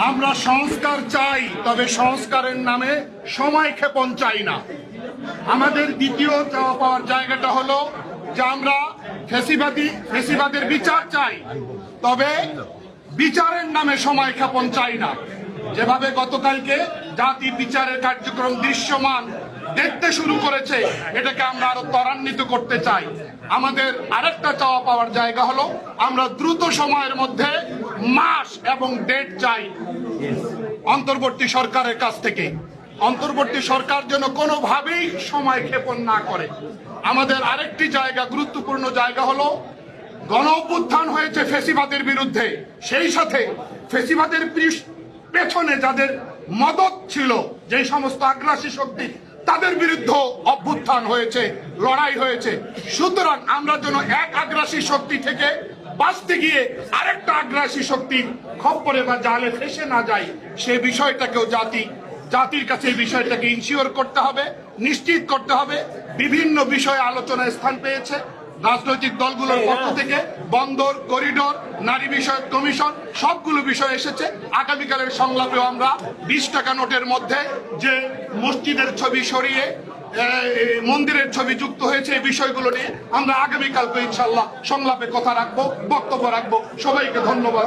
আমরা সংস্কার চাই, তবে সংস্কারের নামে সময় ক্ষেপণ চাই না। আমাদের দ্বিতীয় চাওয়া পাওয়ার জায়গাটা হলো যে আমরা ফেসিবাদের বিচার চাই, তবে বিচারের নামে সময় ক্ষেপণ চাই না। যেভাবে গতকালকে জাতির বিচারের কার্যক্রম দৃশ্যমান দেখতে শুরু করেছে, এটাকে আমরা আরো ত্বরান্বিত করতে চাই। আমাদের আরেকটা চাওয়া পাওয়ার জায়গা হলো আমরা দ্রুত সময়ের মধ্যে মাস এবং ডেট চাই অন্তর্বর্তী সরকারের কাছ থেকে। অন্তর্বর্তী সরকার যেন কোনোভাবেই সময় ক্ষেপণ না করে। আমাদের আরেকটি জায়গা, গুরুত্বপূর্ণ জায়গা হলো গণ অভ্যুত্থান হয়েছে ফেসিবাদের বিরুদ্ধে, সেই সাথে ফেসিবাদের পেছনে যাদের মদত ছিল, যে সমস্ত আগ্রাসী শক্তি, তাদের বিরুদ্ধে অভ্যুত্থান হয়েছে, লড়াই হয়েছে। সুতরাং আমরা যেন এক আগ্রাসী শক্তি থেকে বাঁচতে গিয়ে আরেকটা আগ্রাসী শক্তির খপ্পরে বা জালে ফেসে না যাই, সে বিষয়টাকেও জাতির কাছে এই বিষয়টাকে ইনশিওর করতে হবে, নিশ্চিত করতে হবে। বিভিন্ন বিষয়ে আলোচনায় স্থান পেয়েছে রাজনৈতিক দলগুলোর পক্ষ থেকে। বন্দর, করিডোর, নারী বিষয়ক কমিশন, সবগুলো বিষয় এসেছে। আগামীকালের সংলাপেও আমরা 20 টাকা নোটের মধ্যে যে মসজিদের ছবি সরিয়ে মন্দিরের ছবি যুক্ত হয়েছে, এই বিষয়গুলো নিয়ে আমরা আগামীকালকে ইনশাল্লাহ সংলাপে কথা রাখবো, বক্তব্য রাখবো। সবাইকে ধন্যবাদ।